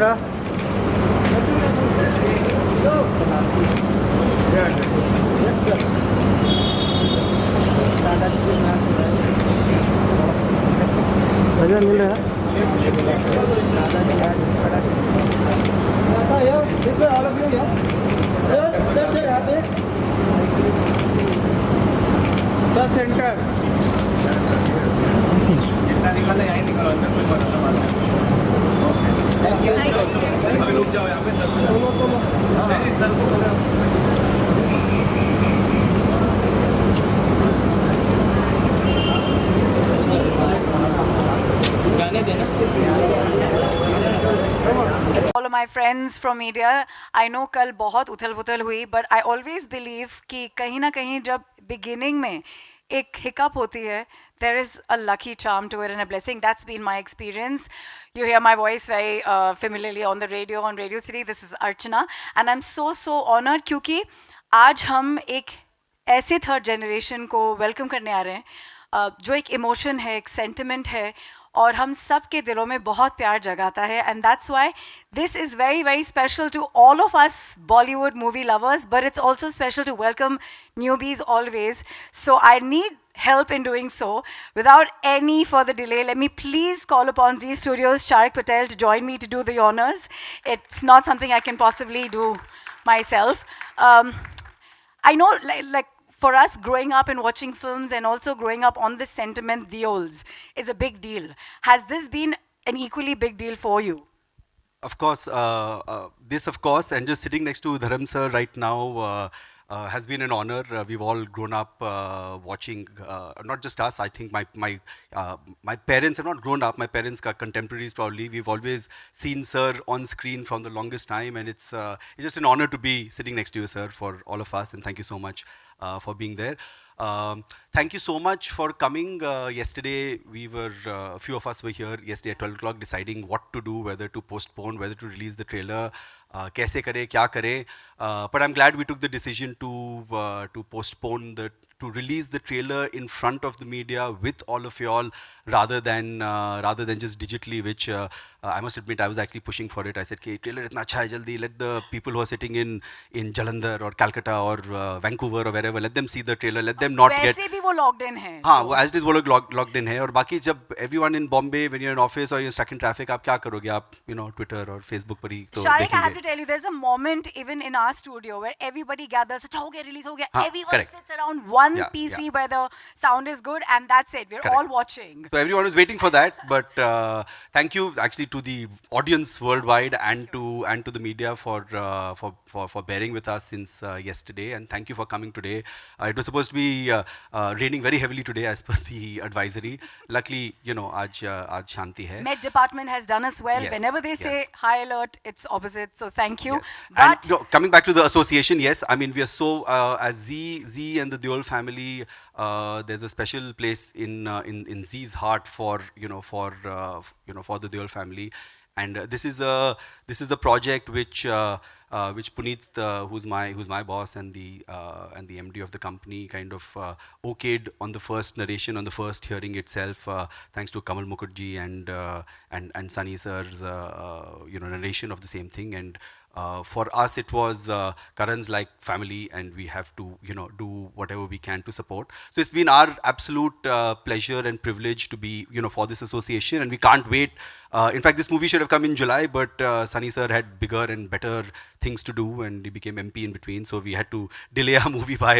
sir. भजन मिल रहा है centre जितना निकलना यहीं निकलो अंदर कोई बदलना मत अभी रुक जाओ यहाँ पे सर नहीं सर को गाने देना All of my friends from media, I know कल बहुत उथल-पुथल हुई, but I always believe कि कहीं ना कहीं जब beginning में एक hiccup होती है, there is a lucky charm to it and a blessing. That's been my experience. You hear my voice very familiarly on the radio, on Radio City. This is Archana, and I'm so honored क्योंकि आज हम एक ऐसे third generation को welcome करने आ रहे हैं जो एक इमोशन है, एक सेंटिमेंट है और हम सब के दिलों में बहुत प्यार जगाता है and that's why this is very special to all of us Bollywood movie lovers but it's also special to welcome newbies always so I need help in doing so. Without any further delay, let me please call upon Zee Studios Sharik Patel to join me to do the honors. It's not something I can possibly do myself. I know like for us growing up and watching films and also growing up on this sentiment, the olds, is a big deal. Has this been an equally big deal for you? Of course, this of course, and just sitting next to Dharam sir right now has been an honor. We've all grown up watching, not just us. I think my parents have not grown up. My parents are contemporaries probably. We've always seen sir on screen from the longest time, and it's just an honor to be sitting next to you, sir, for all of us. And thank you so much for being there. Thank you so much for coming. Yesterday, a few of us were here yesterday at 12 o'clock deciding what to do, whether to postpone, whether to release the trailer, कैसे करें, क्या करें. But I'm glad we took the decision to postpone to release the trailer in front of the media with all of you all rather than just digitally, which I must admit I was actually pushing for it. I said, "Okay, trailer itna acha hai, jaldi let the people who are sitting in Jalandhar or Calcutta or Vancouver or wherever, let them see the trailer, let them not get." वैसे भी वो logged in है. हाँ, वो as it is वो लोग logged in है और बाकी जब everyone in Bombay, when you're in office or you're stuck in traffic, आप क्या करोगे? आप Twitter और Facebook पर ही तो Sharik, I have देखेंगे. to tell you, there's a moment even in our studio where everybody gathers. अच्छा हो गया, release हो गया. Everyone correct. sits around one Yeah, PC yeah. where the sound is good, and that's it. We're Correct. all watching. So everyone is waiting for that, but thank you actually to the audience worldwide and to the media for bearing with us since yesterday, and thank you for coming today. It was supposed to be raining very heavily today as per the advisory. Luckily, आज शांति है. Met department has done us well. Yes, Whenever they say yes. high alert, it's opposite. So thank you. Yes. But And coming back to the association, yes, I mean we are so as Zee and the Deol family. There's a special place in Zee's heart for the Deol family, and this is a project which Puneet, who's my boss and the MD of the company, kind of okayed on the first narration, on the first hearing itself, thanks to Kamal Mukherjee and Sunny sir's narration of the same thing. And for us, it was Karan's like family, and we have to do whatever we can to support. So it's been our absolute pleasure and privilege to be for this association, and we can't wait. In fact, this movie should have come in July, but Sunny sir had bigger and better things to do, and he became MP in between, so we had to delay our movie by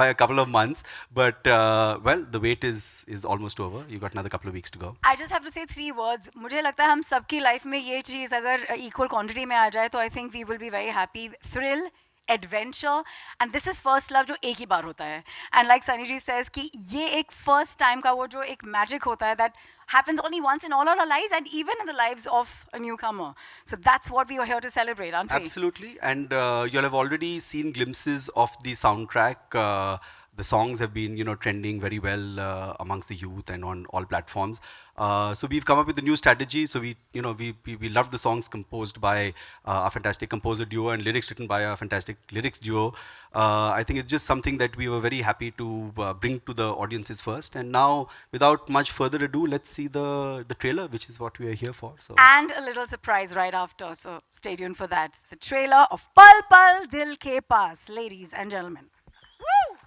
a couple of months. But well, the wait is almost over. You got another couple of weeks to go. I just have to say 3 words. मुझे लगता है हम सबकी life में ये चीज़ अगर equal quantity में आ जाए तो I think we will be very happy. Thrill, adventure, and this is first love जो एक ही बार होता है. And like Sunny ji says कि ये एक first time का वो जो एक magic होता है that happens only once in all our lives and even in the lives of a newcomer. So that's what we are here to celebrate, aren't we? Absolutely, and you'll have already seen glimpses of the soundtrack the songs have been, trending very well amongst the youth and on all platforms. So we've come up with a new strategy. So we love the songs composed by a fantastic composer duo and lyrics written by a fantastic lyrics duo. I think it's just something that we were very happy to bring to the audiences first. And now, without much further ado, let's see the trailer, which is what we are here for. So. And a little surprise right after, so stay tuned for that. The trailer of Pal Pal Dil Ke Paas, ladies and gentlemen. Woo!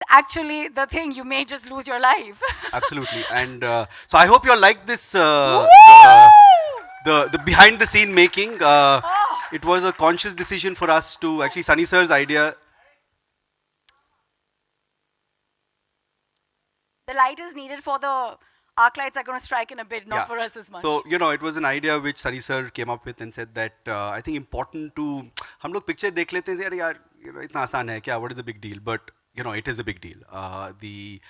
Actually, the thing, you may just lose your life. Absolutely. And so I hope you all like this, the behind the scene making. It was a conscious decision for us to, actually Sunny sir's idea. The light is needed for the arc lights are going to strike in a bit, not for us as much. So, it was an idea which Sunny sir came up with and said that I think important to, हम लोग picture देख लेते हैं यार, इतना आसान है क्या, what is the big deal? But, it is a big deal. The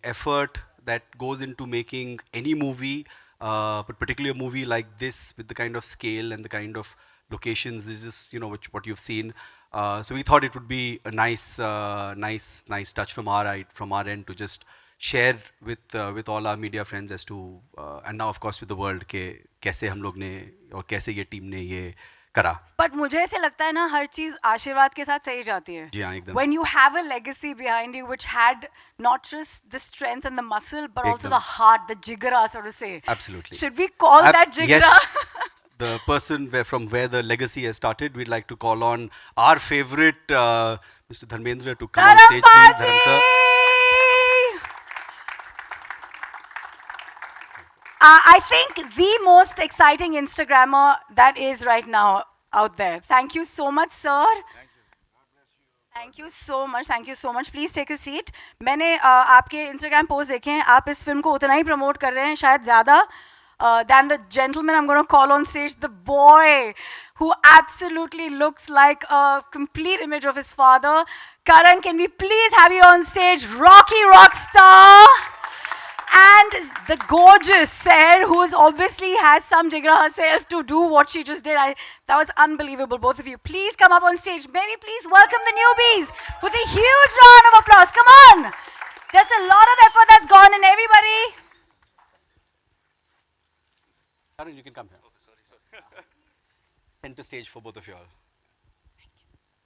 effort that goes into making any movie, but particularly a movie like this with the kind of scale and the kind of locations is just, what you've seen. So we thought it would be a nice touch from our end to just share with all our media friends as to and now of course with the world के कैसे हम लोग ने और कैसे ये team ने ये करा. But मुझे ऐसे लगता है ना हर चीज आशीर्वाद के साथ सही जाती है. जी हाँ, एकदम. When you have a legacy behind you which had not just the strength and the muscle but also the heart, the jigara, so to say. Absolutely. Should we call that jigara? Yes. The person from where the legacy has started, we'd like to call on our favorite Mr. Dharmendra to come on stage. Please, Dharam sir. I think the most exciting Instagrammer that is right now out there. Thank you so much, sir. Thank you so much. Thank you so much. Please take a seat. मैंने आपके Instagram post देखे हैं. आप इस film को उतना ही promote कर रहे हैं, शायद ज़्यादा than the gentleman I'm going to call on stage, the boy who absolutely looks like a complete image of his father. Karan, can we please have you on stage? Rocky Rockstar. And the gorgeous Seher, who is obviously has some jigra herself to do what she just did. That was unbelievable, both of you. Please come up on stage. Maybe please welcome the newbies with a huge round of applause. Come on. There's a lot of effort that's gone in, everybody. Karan, you can come here. Sorry. Center stage for both of you all.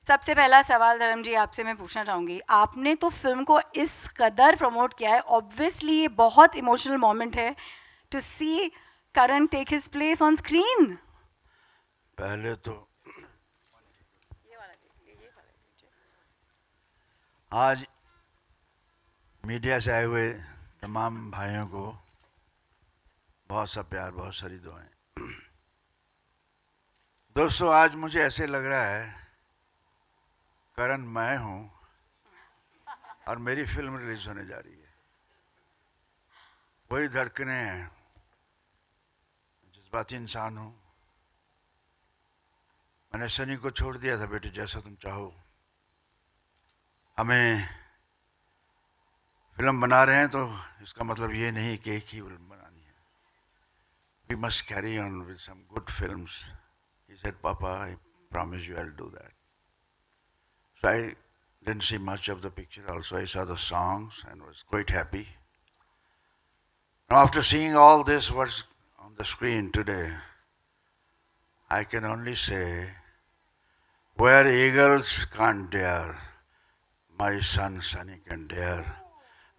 सबसे पहला सवाल धर्म जी आपसे मैं पूछना चाहूँगी, आपने तो फिल्म को इस कदर प्रमोट किया है, ऑब्वियसली ये बहुत इमोशनल मोमेंट है to see Karan take his place on screen. पहले तो आज मीडिया से आए हुए तमाम भाइयों को बहुत सा प्यार, बहुत सारी दुआएं. दोस्तों, आज मुझे ऐसे लग रहा है करण मैं हूं और मेरी फिल्म रिलीज होने जा रही है. वही धड़कने हैं, जज्बाती इंसान हूं. मैंने सनी को छोड़ दिया था, बेटे जैसा तुम चाहो. हमें फिल्म बना रहे हैं तो इसका मतलब ये नहीं कि एक ही फिल्म बनानी है. We must carry on with some good films. He said, Papa, I promise you I'll do that. So I didn't see much of the picture also. I saw the songs and was quite happy. Now after seeing all this what's on the screen today, I can only say, where eagles can't dare, my son Sunny can dare.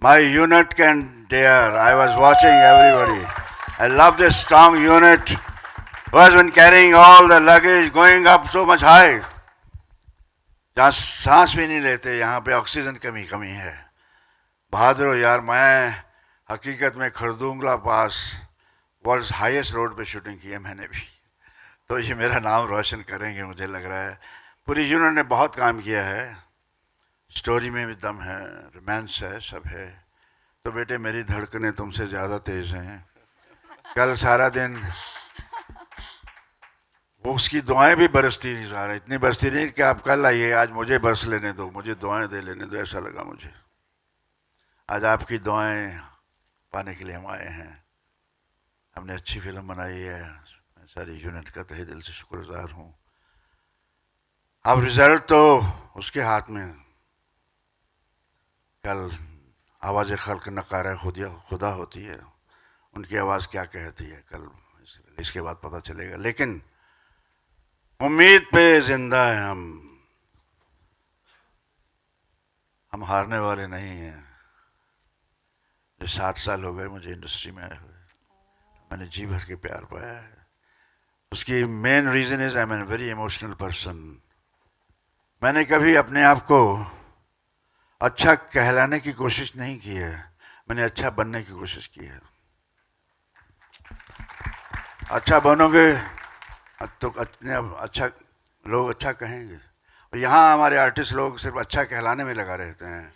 My unit can dare. I was watching everybody. I love this strong unit who has been carrying all the luggage going up so much high. जहाँ सांस भी नहीं लेते, यहाँ पे oxygen कमी है. बहादुर हो यार. मैं हकीकत में खरदूंगला पास वर्ल्ड हाईएस्ट रोड पे शूटिंग की है मैंने भी. तो ये मेरा नाम रोशन करेंगे मुझे लग रहा है. पूरी यूनिट ने बहुत काम किया है. स्टोरी में भी दम है, रोमांस है, सब है. तो बेटे मेरी धड़कनें तुमसे ज़्यादा तेज़ हैं. कल सारा दिन वो उसकी दुआएं भी बरसती नहीं सारा, इतनी बरसती नहीं कि आप कल आइए आज मुझे बरस लेने दो, मुझे दुआएं दे लेने दो, ऐसा लगा मुझे। आज आपकी दुआएं पाने के लिए हम आए हैं। हमने अच्छी फिल्म बनाई है, मैं सारी यूनिट का तहे दिल से शुक्रगुजार हूँ। अब रिजल्ट तो उसके हाथ में। कल आवाज़ खल्क नकारा खुदा होती है, उनकी आवाज़ क्या कहती है कल इस रिलीज के बाद पता चलेगा। लेकिन उम्मीद पे जिंदा है हम हारने वाले नहीं हैं। जो 60 साल हो गए मुझे इंडस्ट्री में आए हुए, मैंने जी भर के प्यार पाया है। उसकी main reason is I am a very emotional person. मैंने कभी अपने आप को अच्छा कहलाने की कोशिश नहीं की है, मैंने अच्छा बनने की कोशिश की है। अच्छा बनोगे तो अपने अच्छा लोग अच्छा कहेंगे। और यहाँ हमारे आर्टिस्ट लोग सिर्फ अच्छा कहलाने में लगा रहते हैं,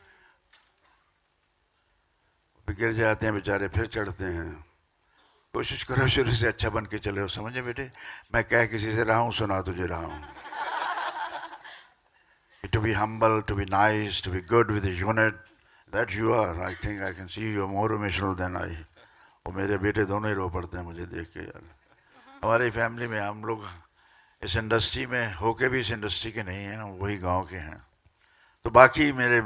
फिर गिर जाते हैं बेचारे, फिर चढ़ते हैं। कोशिश करो शुरू से अच्छा बन के चले हो, समझे बेटे। मैं कह किसी से रहा हूँ, सुना तुझे रहा हूँ। To be humble, to be nice, to be good with the unit, that you are. I think I can see you are more emotional than I. और मेरे बेटे दोनों ही रो पड़ते हैं मुझे देख के यार। हमारी फैमिली में हम लोग इस इंडस्ट्री में होके भी इस इंडस्ट्री के नहीं हैं, हम वही गांव के हैं। तो बाकी मेरे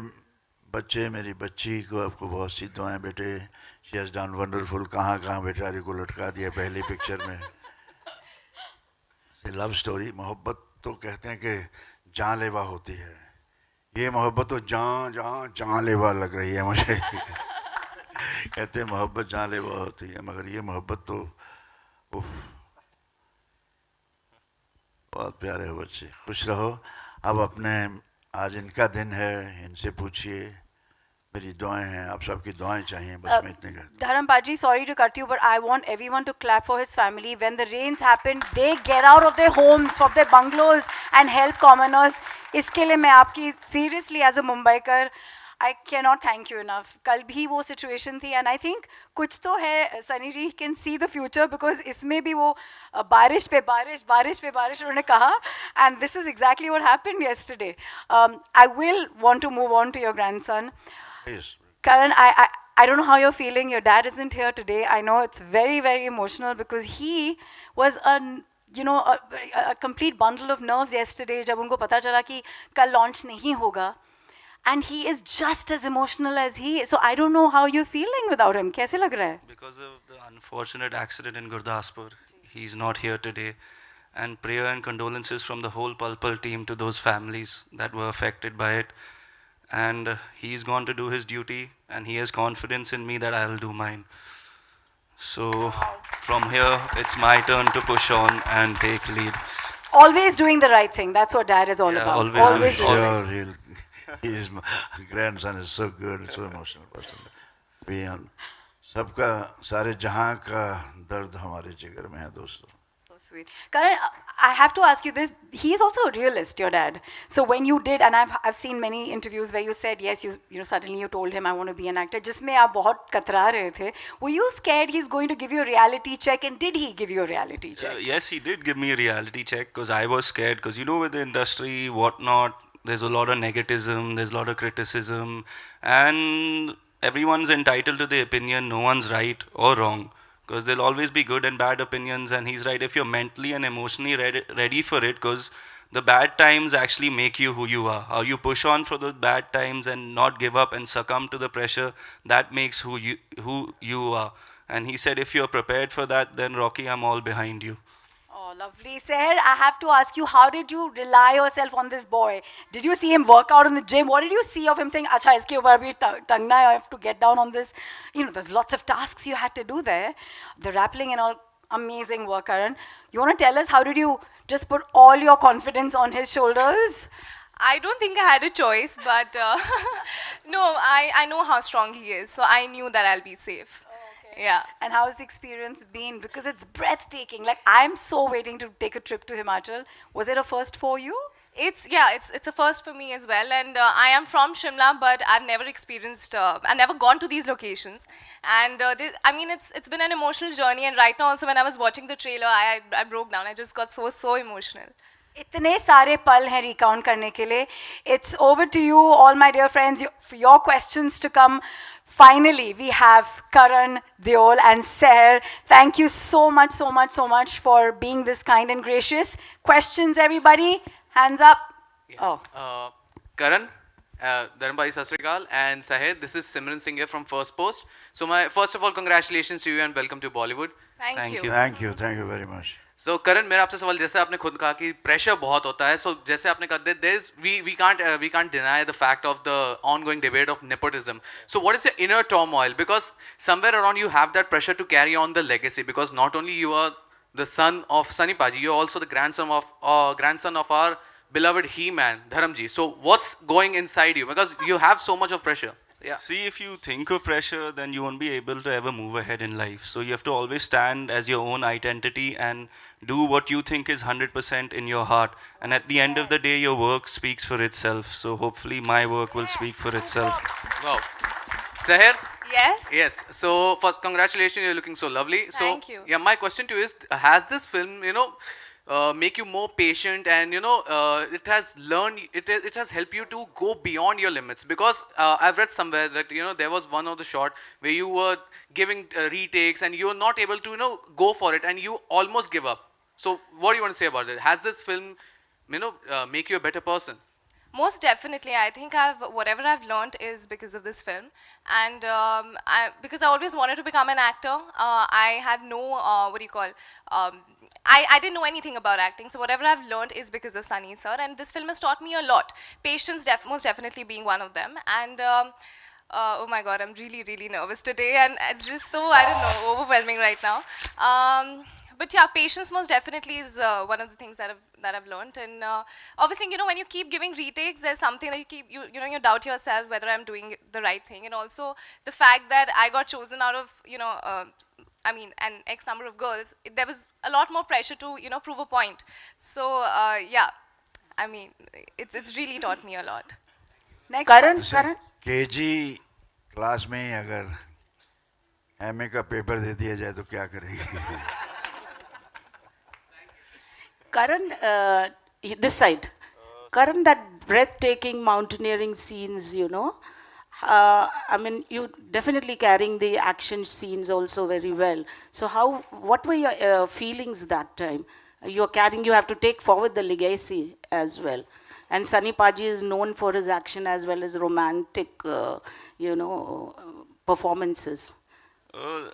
बच्चे, मेरी बच्ची को आपको बहुत सी दुआएं बेटे। She has done wonderful. कहाँ कहाँ बेचारी को लटका दिया पहली पिक्चर में। लव स्टोरी, मोहब्बत तो कहते हैं कि जानलेवा होती है, ये मोहब्बत तो जानलेवा लग रही है मुझे। कहते हैं मोहब्बत जानलेवा होती है, मगर ये मोहब्बत तो बहुत प्यारे हो बच्चे। खुश रहो। अब अपने आज इनका दिन है, इनसे पूछिए। मेरी दुआएं हैं, आप सबकी दुआएं चाहिए, बस मैं इतने कहता हूं। Dharampaji, sorry to cut you, but I want everyone to clap for his family. When the rains happen, they get out of their homes, from their bungalows, and help commoners. इसके लिए मैं आपकी seriously as a Mumbaikar, I cannot thank you enough. कल भी वो situation थी, and I think कुछ तो है, Sunny ji can see the future because इसमें भी वो बारिश पे बारिश उन्होंने कहा, and this is exactly what happened yesterday. I will want to move on to your grandson. Please. Karan, I don't know how you're feeling. Your dad isn't here today. I know it's very, very emotional because he was a complete bundle of nerves yesterday जब उनको पता चला कि कल launch नहीं होगा. And he is just as emotional as he is. So I don't know how you're feeling without him. कैसे लग रहा है? Because of the unfortunate accident in Gurdaspur, he's not here today. And prayer and condolences from the whole Pulpal team to those families that were affected by it. And he's gone to do his duty, and he has confidence in me that I will do mine. So from here, it's my turn to push on and take lead. Always doing the right thing. That's what dad is all Yeah, about. always doing Sure, his grandson is so good, so emotional person. सबका सारे जहां का दर्द हमारे जिगर में है दोस्तों। So sweet. Karan, I have to ask you this. He is also a realist, your dad. So when you did, and I've seen many interviews where you said, yes, you know, suddenly you told him, I want to be an actor. जिसमें आप बहुत कतरा रहे थे. Were you scared he's going to give you a reality check? And did he give you a reality check? Yes, he did give me a reality check because I was scared. Because you know, with the industry, whatnot, there's a lot of negativism, there's a lot of criticism, and everyone's entitled to their opinion. No one's right or wrong. Because there'll always be good and bad opinions, and he's right if you're mentally and emotionally ready for it, because the bad times actually make you who you are. How you push on for those bad times and not give up and succumb to the pressure, that makes who you are. And he said, if you're prepared for that, then Rocky, I'm all behind you. Oh, lovely. Seher, I have to ask you, how did you rely yourself on this boy? Did you see him work out in the gym? What did you see of him saying, acha, iske upar bhi tangna hai, I have to get down on this? You know, there's lots of tasks you had to do there. The rappelling and all, amazing work, Karan. You want to tell us, how did you just put all your confidence on his shoulders? I don't think I had a choice, but no, I know how strong he is, so I knew that I'll be safe. Yeah. And how has the experience been? Because it's breathtaking. Like, I'm so waiting to take a trip to Himachal. Was it a first for you? It's a first for me as well, and I am from Shimla, but I've never experienced, I've never gone to these locations, and I mean it's been an emotional journey, and right now also when I was watching the trailer, I broke down. I just got so emotional. इतने सारे पल हैं recount करने के लिए. It's over to you, all my dear friends, for your questions to come. Finally, we have Karan, Deol, and Seher. Thank you so much for being this kind and gracious. Questions, everybody? Hands up. Oh. Karan, Dharambai Sasrikal, and Sahid, this is Simran Singh here from First Post. So first of all, congratulations to you and welcome to Bollywood. Thank you. Thank you very much. So Karan, मेरा आपसे सवाल, जैसे आपने खुद कहा कि pressure बहुत होता है, so जैसे आपने कहा, we can't deny the fact of the ongoing debate of nepotism. So what is your inner turmoil? Because somewhere around you have that pressure to carry on the legacy, because not only you are the son of Sunny Paji, you are also the grandson of our beloved He-Man, Dharamji. So what's going inside you? Because you have so much of pressure. Yeah. See, if you think of pressure, then you won't be able to ever move ahead in life. So you have to always stand as your own identity and do what you think is 100% in your heart. And at the end of the day, your work speaks for itself. So hopefully my work will speak for itself. Wow. Seher? Yes. Yes. So first, congratulations, you're looking so lovely. Thank you. Yeah, my question to you is, has this film, make you more patient, and it has helped you to go beyond your limits? Because I've read somewhere that there was one of the shot where you were giving retakes and you were not able to go for it, and you almost give up. So what do you want to say about it? Has this film make you a better person? Most definitely. I think whatever I've learned is because of this film, and because I always wanted to become an actor. I had no I didn't know anything about acting, so whatever I've learned is because of Sunny sir, and this film has taught me a lot. Patience, most definitely being one of them, and oh my God, I'm really nervous today, and it's just so, I don't know, overwhelming right now. But yeah, patience most definitely is one of the things that I've learned, and obviously, when you keep giving retakes, there's something that you doubt yourself whether I'm doing the right thing, and also the fact that I got chosen out of an X number of girls, there was a lot more pressure to prove a point. So yeah, I mean, it's really taught me a lot. Next. Karan, KG class में ही अगर MA का paper दे दिया जाए तो क्या करेगी? Karan, this side. Karan, that breathtaking mountaineering scenes, I mean, you definitely carrying the action scenes also very well. So what were your feelings that time? You have to take forward the legacy as well. And Sunny Paji is known for his action as well as romantic, performances.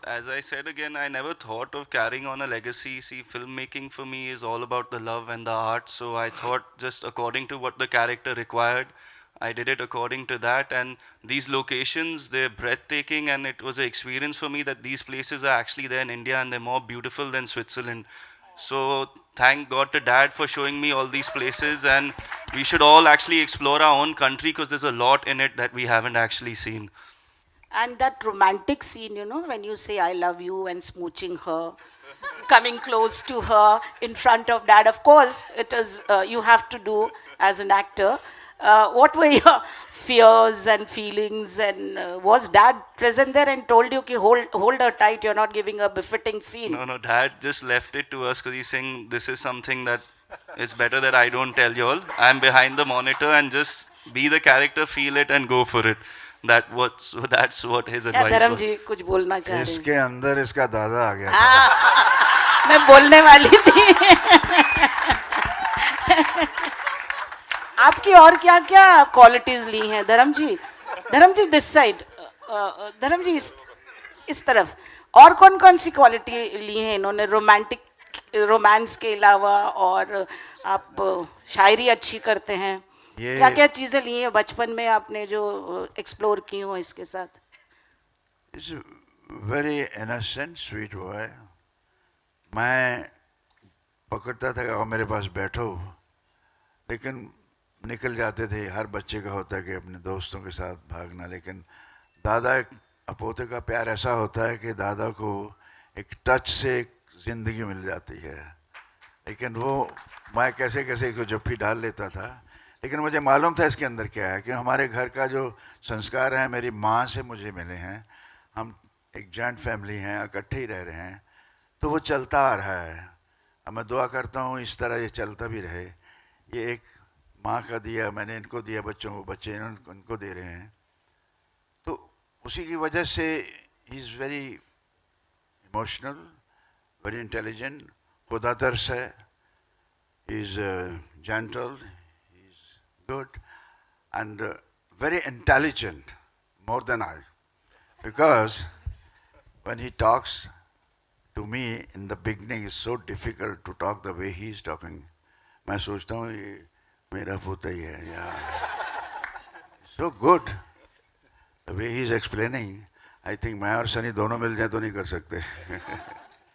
As I said again, I never thought of carrying on a legacy. See, filmmaking for me is all about the love and the art. So I thought just according to what the character required, I did it according to that. And these locations, they're breathtaking, and it was an experience for me that these places are actually there in India, and they're more beautiful than Switzerland. So thank God to Dad for showing me all these places, and we should all actually explore our own country because there's a lot in it that we haven't actually seen. And that romantic scene, when you say I love you and smooching her, coming close to her in front of Dad, of course, it is you have to do as an actor. What were your fears and feelings, and was Dad present there and told you, hold her tight, you're not giving a befitting scene? No, Dad just left it to us because he's saying this is something that it's better that I don't tell you all. I'm behind the monitor and just be the character, feel it and go for it. That's what his advice धर्म was. जी कुछ बोलना चाह रहे हैं? इसके अंदर इसका दादा आ गया था। मैं बोलने वाली थी। आपकी और क्या क्या क्वालिटीज ली हैं धर्म जी दिस साइड, धर्म जी इस तरफ, और कौन कौन सी क्वालिटी ली हैं इन्होंने रोमांस के अलावा? और आप शायरी अच्छी करते हैं, क्या क्या चीजें ली हैं बचपन में आपने जो एक्सप्लोर की हो इसके साथ? It's very innocent sweet boy. मैं पकड़ता था कि मेरे पास बैठो, लेकिन निकल जाते थे। हर बच्चे का होता है कि अपने दोस्तों के साथ भागना, लेकिन दादा अपोते का प्यार ऐसा होता है कि दादा को एक टच से एक जिंदगी मिल जाती है। लेकिन वो मैं कैसे कैसे को जप्फी डाल लेता था, लेकिन मुझे मालूम था इसके अंदर क्या है, कि हमारे घर का जो संस्कार है मेरी माँ से मुझे मिले हैं, हम एक जॉइंट फैमिली हैं, इकट्ठे ही रह रहे हैं, तो वो चलता आ रहा है। अब मैं दुआ करता हूँ इस तरह ये चलता भी रहे। ये एक माँ का दिया, मैंने इनको दिया बच्चों को, बच्चे इनको दे रहे हैं, तो उसी की वजह से ही is very emotional, very intelligent, खुदा तरस है, he is gentle, he is good, and very intelligent, more than I. Because when he talks to me in the beginning, it's so difficult to talk the way he is talking. मैं सोचता हूँ ये मेरा पोता ही है यार. So good. The way he is explaining, I think मैं और सनी दोनों मिल जाए तो नहीं कर सकते.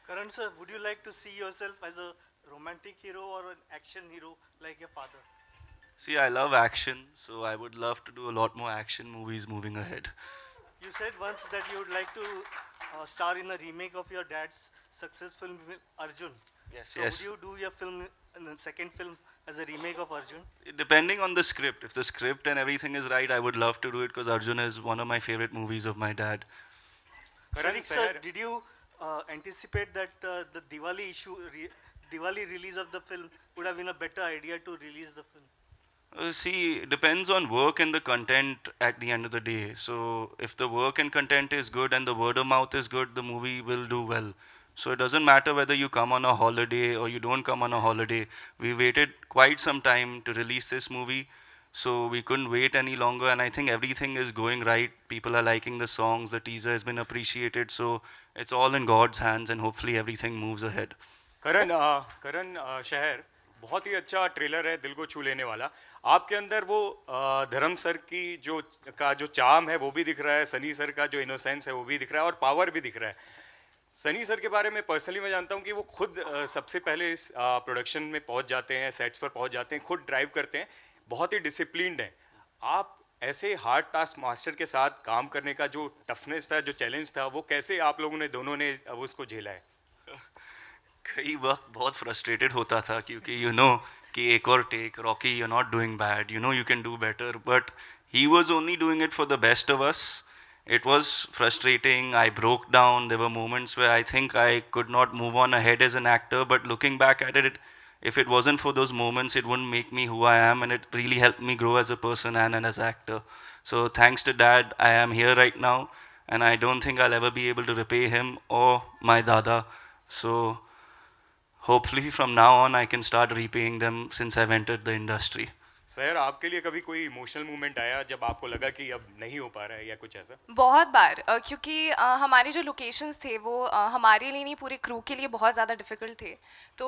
Karan sir, would you like to see yourself as a romantic hero or an action hero like your father? See, I love action, so I would love to do a lot more action movies moving ahead. You said once that you would like to star in a remake of your dad's successful film Arjun. Yes, So yes. would you do your film, second film, as a remake of Arjun? Depending on the script, if the script and everything is right, I would love to do it because Arjun is one of my favorite movies of my dad. Sharik sir, did you anticipate that the Diwali release of the film would have been a better idea to release the film? See, it depends on work and the content at the end of the day. So, if the work and content is good and the word of mouth is good, the movie will do well. So, it doesn't matter whether you come on a holiday or you don't come on a holiday. We waited quite some time to release this movie, so we couldn't wait any longer. And I think everything is going right. People are liking the songs, the teaser has been appreciated. So, it's all in God's hands, and hopefully, everything moves ahead. करण शहर बहुत ही अच्छा trailer है, दिल को छू लेने वाला. आपके अंदर वो धर्म सर की जो चार्म है वो भी दिख रहा है, सनी सर का जो इनोसेंस है वो भी दिख रहा है, और पावर भी दिख रहा है. सनी सर के बारे में पर्सनली मैं जानता हूँ कि वो खुद सबसे पहले इस प्रोडक्शन में पहुँच जाते हैं, सेट्स पर पहुँच जाते हैं, खुद ड्राइव करते हैं, बहुत ही डिसिप्लिन्ड हैं. आप ऐसे हार्ड टास्क मास्टर के साथ काम करने का जो टफनेस था, जो चैलेंज था, वो कैसे आप लोगों ने दोनों ने उसको झेला है? कई वक्त बहुत फ्रस्ट्रेटेड होता था क्योंकि कि एक और take, Rocky you are not doing bad, you can do better, but he was only doing it for the best of us. It was frustrating. I broke down. There were moments where I think I could not move on ahead as an actor, but looking back at it, if it wasn't for those moments, it wouldn't make me who I am, and it really helped me grow as a person and as an actor. So thanks to Dad, I am here right now, and I don't think I'll ever be able to repay him or my Dada. So hopefully from now on I can start repaying them since I've entered the industry. Sir, आपके लिए कभी कोई emotional moment आया जब आपको लगा कि अब नहीं हो पा रहा है या कुछ ऐसा? बहुत बार, क्योंकि हमारे जो लोकेशंस थे वो हमारे लिए नहीं, पूरे क्रू के लिए बहुत ज़्यादा डिफ़िकल्ट थे. तो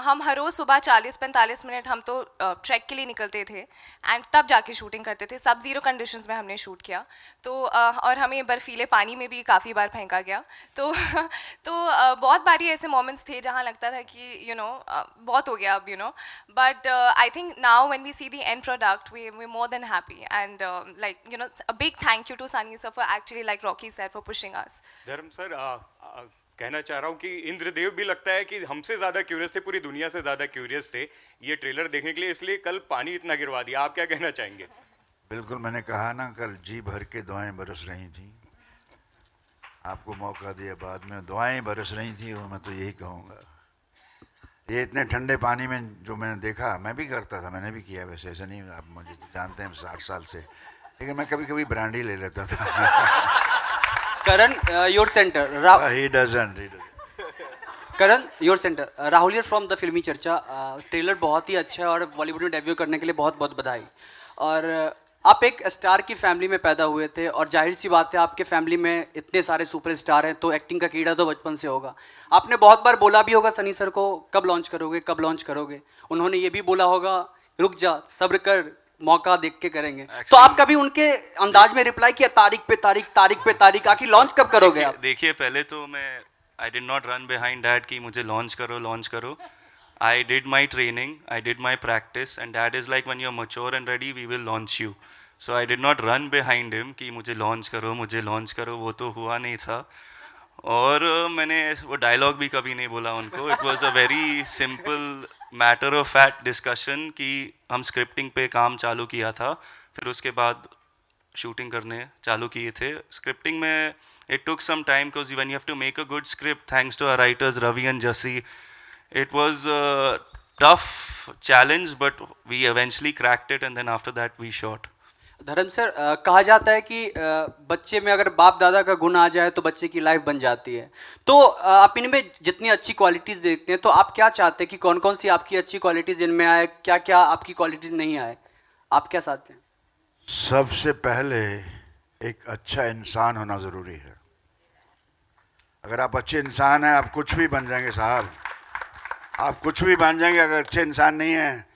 हम हर रोज़ सुबह 40-45 मिनट हम तो ट्रैक के लिए निकलते थे, एंड तब जाके शूटिंग करते थे. सब ज़ीरो कंडीशंस में हमने शूट किया. तो और हमें बर्फीले पानी में भी काफ़ी बार फेंका गया. तो बहुत बारी ऐसे मोमेंट्स थे जहाँ लगता था कि बहुत हो गया अब, but I think now when we see the end product, we're more than happy, and a big thank you to Sunny sir for actually, like Rocky said, for pushing us. धर्म सर, कहना चाह रहा हूँ कि इंद्रदेव भी लगता है कि हमसे ज़्यादा क्यूरियस थे, पूरी दुनिया से ज़्यादा क्यूरियस थे ये ट्रेलर देखने के लिए, इसलिए कल पानी इतना गिरवा दिया. आप क्या कहना चाहेंगे? बिल्कुल, मैंने कहा ना, कल जी भर के दुआएं बरस रही थी. आपको मौका दिया, बाद में दुआएं बरस रही थी, और मैं तो यही कहूँगा, ये इतने ठंडे पानी में जो मैंने देखा, मैं भी करता था, मैंने भी किया वैसे, ऐसा नहीं, आप मुझे जानते हैं 60 साल से, लेकिन मैं कभी कभी ब्रांडी ले लेता था. Karan, your center. He doesn't. Karan, your center. Rahul here from the फिल्मी चर्चा. ट्रेलर बहुत ही अच्छा है और बॉलीवुड में डेब्यू करने के लिए बहुत बहुत बधाई. और आप एक स्टार की फैमिली में पैदा हुए थे, और जाहिर सी बात है आपके फैमिली में इतने सारे सुपरस्टार हैं, तो एक्टिंग का कीड़ा तो बचपन से होगा. आपने बहुत बार बोला भी होगा सनी सर को, कब लॉन्च करोगे, कब लॉन्च करोगे. उन्होंने ये भी बोला होगा, रुक जा, सब्र कर, मौका देख के करेंगे. तो आप कभी उनके अंदाज में रिप्लाई किया, तारीख पे तारीख, तारीख पे तारीख, आखिर लॉन्च कब करोगे आप? देखिए, पहले तो I did not run behind Dad कि मुझे लॉन्च करो. I did my training, I did my practice, and Dad is like, when you're mature and ready, we will launch you. So I did not run behind him कि मुझे launch करो, वो तो हुआ नहीं था. और मैंने वो डायलॉग भी कभी नहीं बोला उनको. It was a very simple matter of fact discussion कि हम स्क्रिप्टिंग पे काम चालू किया था, फिर उसके बाद शूटिंग करने चालू किए थे. स्क्रिप्टिंग में it took some time because when you have to make a good script, thanks to our writers Ravi and Jassi, it was a tough challenge, but we eventually cracked it, and then after that we shot. धर्म sir, कहा जाता है कि बच्चे में अगर बाप दादा का गुण आ जाए तो बच्चे की लाइफ बन जाती है. तो आप इनमें जितनी अच्छी क्वालिटीज़ देखते हैं, तो आप क्या चाहते हैं कि कौन कौन सी आपकी अच्छी क्वालिटीज़ इनमें आए, क्या क्या आपकी क्वालिटीज़ नहीं आए, आप क्या चाहते हैं? सबसे पहले एक अच्छा इंसान होना ज़रूरी है. अगर आप अच्छे इंसान हैं, आप कुछ भी बन जाएंगे साहब, आप कुछ भी बन जाएंगे. अगर अच्छे इंसान नहीं हैं,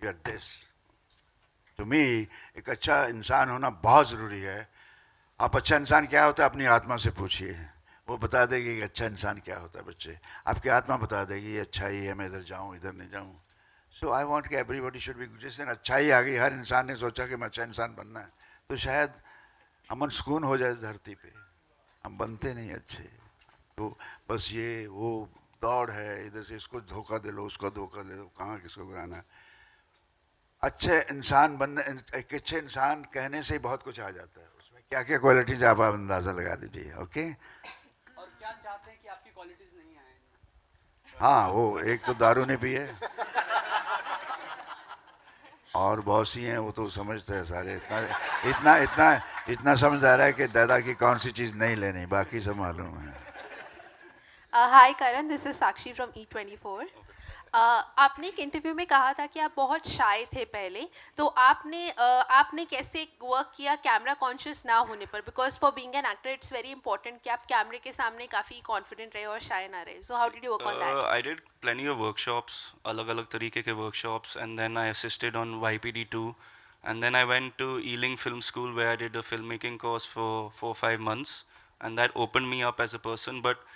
you are this. To me एक अच्छा इंसान होना बहुत ज़रूरी है. आप अच्छा इंसान क्या होता है अपनी आत्मा से पूछिए, वो बता देगी कि अच्छा इंसान क्या होता है. बच्चे आपकी आत्मा बता देगी ये अच्छा ही है, मैं इधर जाऊँ इधर नहीं जाऊँ. सो आई वॉन्ट कि एवरीबॉडी शुड बी. जिस दिन अच्छाई आ गई, हर इंसान ने सोचा कि मैं अच्छा इंसान बनना है, तो शायद अमन सुकून हो जाए धरती पे. हम बनते नहीं अच्छे, तो बस ये वो दौड़ है, इधर से इसको धोखा दे लो, उसको धोखा दे लो, कहाँ किसको गिराना है. अच्छे इंसान बनने, एक अच्छे इंसान कहने से ही बहुत कुछ आ जाता है. उसमें क्या क्या क्वालिटीज आप अंदाज़ा लगा लीजिए. ओके. और क्या चाहते हैं कि आपकी क्वालिटीज़ नहीं आए? हाँ, वो एक तो दारू नहीं पिए, और बहुत सी हैं, वो तो समझते हैं सारे. इतना इतना इतना समझदार है कि दादा की कौन सी चीज़ नहीं लेनी, बाकी सब मालूम है. Hi Karan, this is Sakshi from E24. आपने एक इंटरव्यू में कहा था कि आप बहुत शाय थे पहले, तो आपने कैसे वर्क किया कैमरा कॉन्शियस ना होने पर? Because for being an actor it's very important कि आप कैमरे के सामने काफ़ी कॉन्फिडेंट रहे और शाय ना रहे. So how did you work on that? I did plenty of workshops, अलग-अलग तरीके के workshops, and then I assisted on YPD2, and then I went to Ealing Film School where I did a filmmaking course for 4-5 months, and that opened me up as a person. But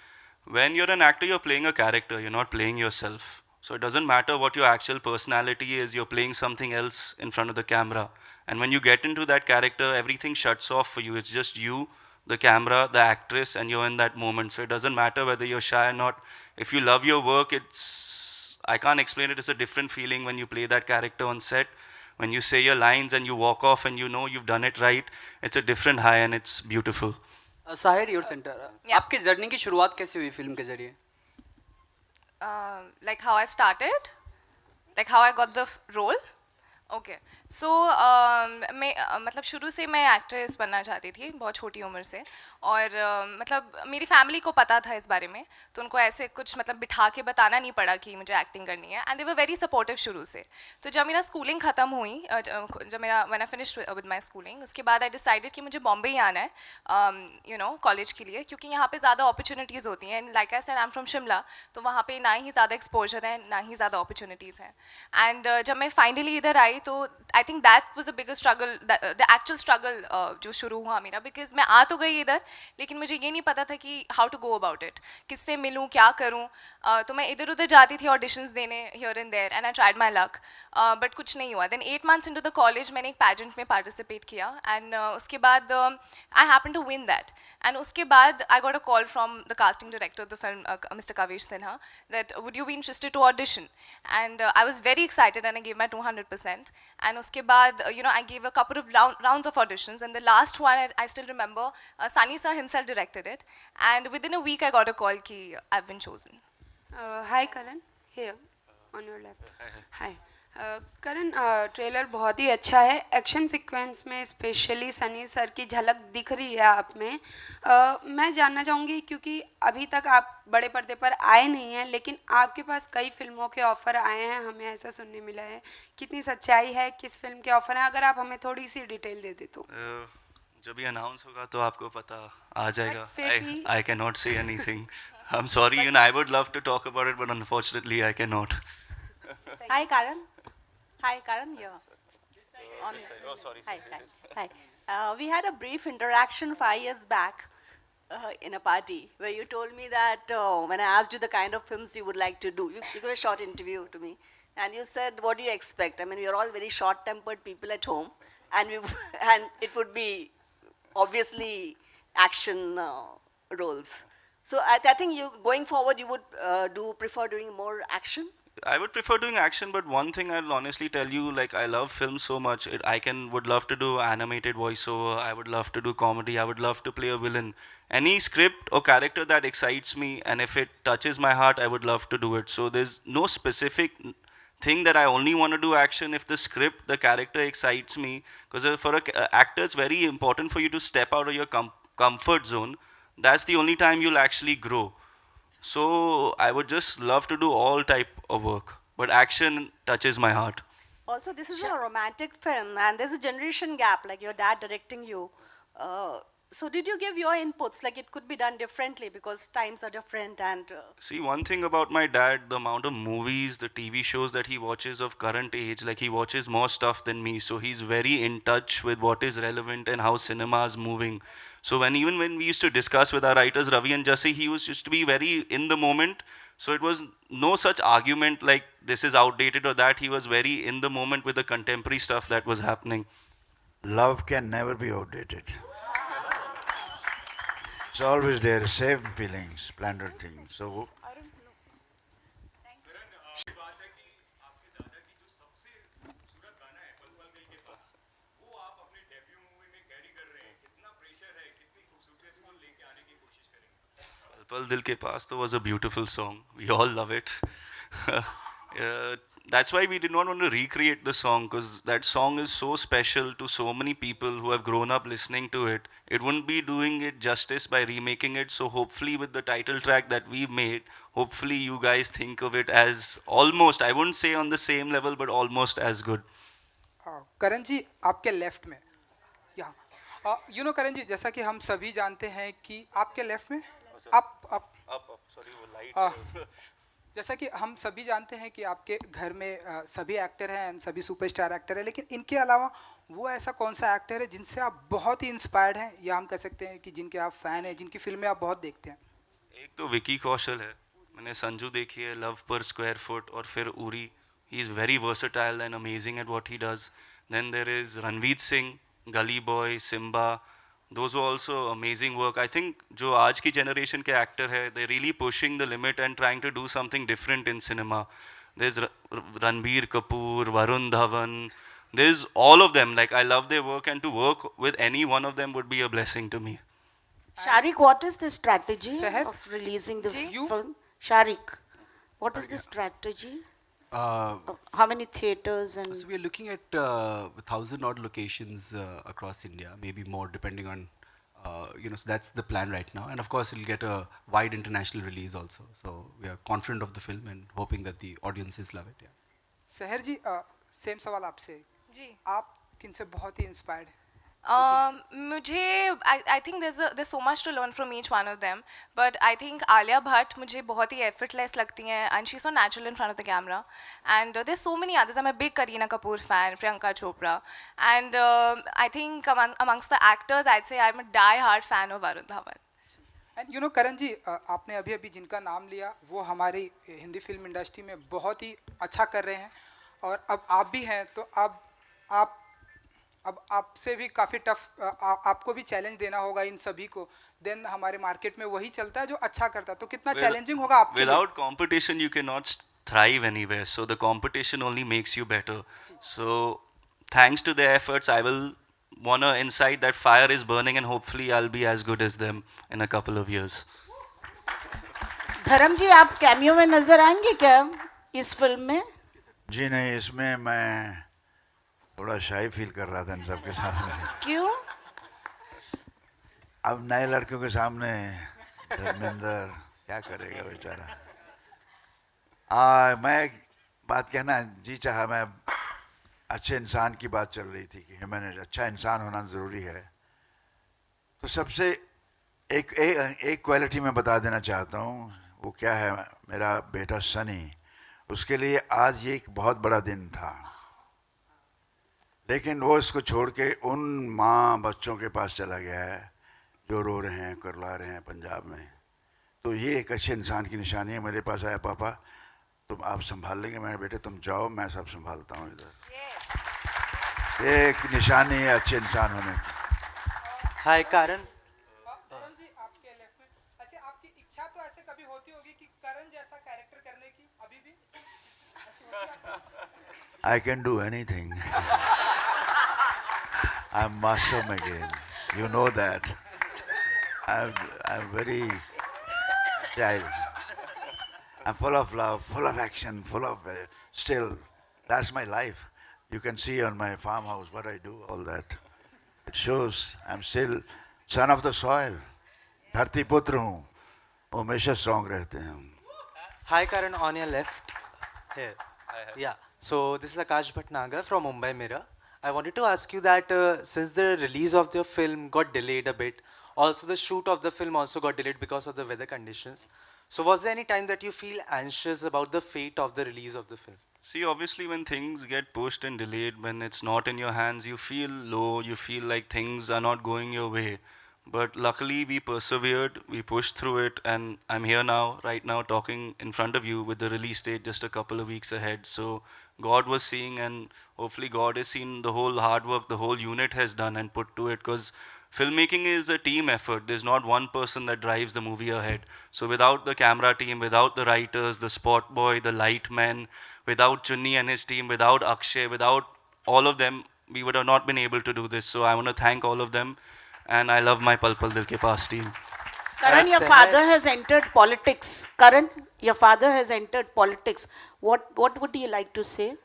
when you're an actor, you're playing a character, you're not playing yourself. So it doesn't matter what your actual personality is, you're playing something else in front of the camera. And when you get into that character, everything shuts off for you. It's just you, the camera, the actress, and you're in that moment. So it doesn't matter whether you're shy or not. If you love your work, I can't explain it, it's a different feeling when you play that character on set. When you say your lines and you walk off and you know you've done it right, it's a different high and it's beautiful. Sahir, your centre, आपकी journey की शुरुआत कैसे हुई film के जरिए? Like how I started, like how I got the role. Okay, so मैं मतलब शुरू से मैं एक्ट्रेस बनना चाहती थी बहुत छोटी उम्र से, और मतलब मेरी फैमिली को पता था इस बारे में, तो उनको ऐसे कुछ मतलब बिठा के बताना नहीं पड़ा कि मुझे एक्टिंग करनी है, and they were very supportive शुरू से. तो जब मेरा स्कूलिंग ख़त्म हुई, जब मेरा when I finished with my schooling, उसके बाद आई डिसाइडेड कि मुझे बॉम्बे ही आना है यू नो कॉलेज के लिए, क्योंकि यहाँ पे ज़्यादा अपॉर्चुनिटीज़ होती हैं. Like I said, I am from Shimla, तो वहाँ पे ना ही ज़्यादा एक्सपोजर है, ना ही ज़्यादा अपॉर्चुनिटीज़ हैं. एंड जब मैं फाइनली इधर आई, तो I think that was the biggest struggle, the actual struggle जो शुरू हुआ मेरा, बिकॉज मैं आ तो गई इधर, लेकिन मुझे ये नहीं पता था कि how to go about it, किससे मिलूँ, क्या करूँ. तो मैं इधर उधर जाती थी ऑडिशंस देने here and there, and I tried my luck, but कुछ नहीं हुआ. Then 8 months into the college मैंने एक पैजेंट में पार्टिसिपेट किया, एंड उसके बाद I happen to win that. And उसके बाद I got a call from the casting director of the film, mister Kavesh Sinha, that would you be interested to audition. And I was very excited and I give my 200%. And उसके बाद you know I gave a couple of rounds of auditions, and the last one I still remember, Sunny sir himself directed it, and within a week I got a call ki I've been chosen. Hi Karan, here on your left. Hi. Karan, trailer बहुत ही अच्छा है. Action sequence में specially Sunny sir की झलक दिख रही है आप में. मैं जानना चाहूँगी, क्योंकि अभी तक आप बड़े पर्दे पर आए नहीं हैं, लेकिन आपके पास कई फिल्मों के ऑफ़र आए हैं, हमें ऐसा सुनने मिला है. कितनी सच्चाई है, किस फिल्म के ऑफ़र हैं? अगर आप हमें थोड़ी सी डिटेल दे दे तो. जब ये अनाउंस होगा तो आपको पता आ जाएगा. I cannot say anything. I'm sorry, and I would love to talk about it, but unfortunately I cannot. Hi Karan. Hi Karan, here. Oh, sorry. Hi. We had a brief interaction 5 years back in a party where you told me that when I asked you the kind of films you would like to do, you gave a short interview to me, and you said, what do you expect? I mean, we are all very short-tempered people at home, and and it would be obviously action roles. So I think you going forward you would prefer doing more action. I would prefer doing action, but one thing I'll honestly tell you, like I love film so much. Would love to do animated voiceover. I would love to do comedy. I would love to play a villain. Any script or character that excites me, and if it touches my heart, I would love to do it. So there's no specific thing that I only want to do action. If the script, the character excites me, because for an actor, it's very important for you to step out of your comfort zone. That's the only time you'll actually grow. So I would just love to do all type of work, but action touches my heart. Also, this is a romantic film, and there's a generation gap, like your dad directing you. So did you give your inputs? Like it could be done differently because times are different and... See, one thing about my dad, the amount of movies, the TV shows that he watches of current age, like he watches more stuff than me. So he's very in touch with what is relevant and how cinema is moving. So even when we used to discuss with our writers, Ravi and Jassi, he was just to be very in the moment. So it was no such argument like this is outdated or that. He was very in the moment with the contemporary stuff that was happening. Love can never be outdated. It's always there, same feelings, splendid things. So Pal Dil Ke Paas was a beautiful song. We all love it. That's why we did not want to recreate the song, because that song is so special to so many people who have grown up listening to it. It wouldn't be doing it justice by remaking it. So hopefully with the title track that we've made, hopefully you guys think of it as almost, I wouldn't say on the same level, but almost as good. करण जी, आपके left में यहाँ you know Karan जी, जैसा कि हम सभी जानते हैं कि आपके लेफ्ट में जैसा कि हम सभी जानते हैं कि आपके घर में सभी एक्टर हैं एंड सभी सुपरस्टार एक्टर हैं, लेकिन इनके अलावा वो ऐसा कौन सा एक्टर है जिनसे आप बहुत ही इंस्पायर्ड हैं, या हम कह सकते हैं कि जिनके आप फैन हैं, जिनकी फिल्में आप बहुत देखते हैं? एक तो विकी कौशल है, मैंने संजू देखी है, लव पर स्क्वायर फुट, और फिर Uri. He is very versatile and amazing at what he does. Then there is Ranveer Singh, Gully Boy, Simmba. Those were also amazing work. I think जो आज की generation के actor है, they're really pushing the limit and trying to do something different in cinema. There's Ranbir Kapoor, Varun Dhawan. There's all of them. Like I love their work, and to work with any one of them would be a blessing to me. Sharik, what is the strategy of releasing the film? Sharik, what is the strategy? How many theaters? And so we are looking at 1,000 odd locations across India, maybe more depending on, so that's the plan right now. And of course, it'll get a wide international release also. So we are confident of the film and hoping that the audiences love it. Yeah. सहर जी, same सवाल आपसे जी. आप किनसे बहुत ही inspired हैं? मुझे I think there's so much to learn from each one of them, but I think Alia Bhatt मुझे बहुत ही effortless लगती हैं, and she's so natural in front of the camera, and there's so many others. I'm a big Kareena Kapoor fan, Priyanka Chopra, and I think amongst the actors I'd say I'm a die-hard fan of Varun Dhawan. And you know Karan ji, आपने अभी अभी जिनका नाम लिया वो हमारी Hindi film industry में बहुत ही अच्छा कर रहे हैं, और अब आप भी हैं, तो अब आपसे भी काफ़ी टफ, आपको भी चैलेंज देना होगा इन सभी को. देन हमारे मार्केट में वही चलता है जो अच्छा करता है, तो कितना चैलेंजिंग होगा आपके लिए? Without competition you cannot thrive anywhere, so the competition only makes you better. So thanks to their efforts, I will want to incite that fire is burning, and hopefully I'll be as good as them in a couple of years. धर्म जी, आप cameo में नजर आएंगे क्या इस film में? जी नहीं, इसमें मैं थोड़ा शाई फील कर रहा था इन सबके सामने. क्यों? अब नए लड़कों के सामने धर्मेंद्र क्या करेगा बेचारा. मैं बात कहना जी चाहा, मैं अच्छे इंसान की बात चल रही थी कि ह्यूमन, अच्छा इंसान होना ज़रूरी है. तो सबसे एक क्वालिटी मैं बता देना चाहता हूँ, वो क्या है, मेरा बेटा सनी, उसके लिए आज ये एक बहुत बड़ा दिन था, लेकिन वो इसको छोड़ के उन माँ बच्चों के पास चला गया है जो रो रहे हैं, करला रहे हैं पंजाब में. तो ये एक अच्छे इंसान की निशानी है. मेरे पास आया, पापा तुम आप संभाल लेंगे? मेरे बेटे तुम जाओ, मैं सब संभालता हूँ इधर. ये एक निशानी है अच्छे इंसान होने की. हाय करण, जी आपके लेफ्ट में, ऐसे आपकी इच्छा I can do anything. I'm Master McGinn. You know that. I'm very child. I'm full of love, full of action, full of still. That's my life. You can see on my farmhouse what I do, all that. It shows I'm still son of the soil. धरती पुत्र हूँ. हमेशा strong रहते हैं. Hi Karan, on your left. Here. Yeah. So this is Akash Bhatnagar from Mumbai Mirror. I wanted to ask you that since the release of the film got delayed a bit, also the shoot of the film also got delayed because of the weather conditions. So was there any time that you feel anxious about the fate of the release of the film? See, obviously when things get pushed and delayed, when it's not in your hands, you feel low, you feel like things are not going your way. But luckily we persevered, we pushed through it, and I'm here now, right now, talking in front of you with the release date just a couple of weeks ahead. So God was seeing, and hopefully God has seen the whole hard work the whole unit has done and put to it, because filmmaking is a team effort. There's not one person that drives the movie ahead. So without the camera team, without the writers, the spot boy, the light men, without Chunni and his team, without Akshay, without all of them, we would have not been able to do this. So I want to thank all of them. And I love my Pal Pal Dil Ke Paas team. Karan, your father has entered politics. Karan, your father has entered politics. What would you like to say?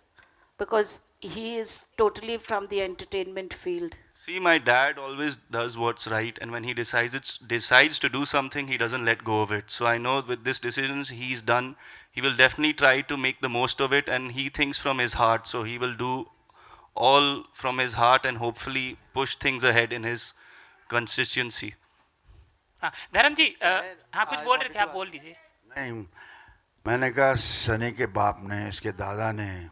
Because he is totally from the entertainment field. See, my dad always does what's right, and when he decides to do something, he doesn't let go of it. So I know with this decisions he's done, he will definitely try to make the most of it, and he thinks from his heart. So he will do all from his heart and hopefully push things ahead in his constituency. हाँ, धर्म जी हाँ कुछ बोल रहे थे, आप बोल दीजिए. नहीं, मैंने कहा सनी के बाप ने, इसके दादा ने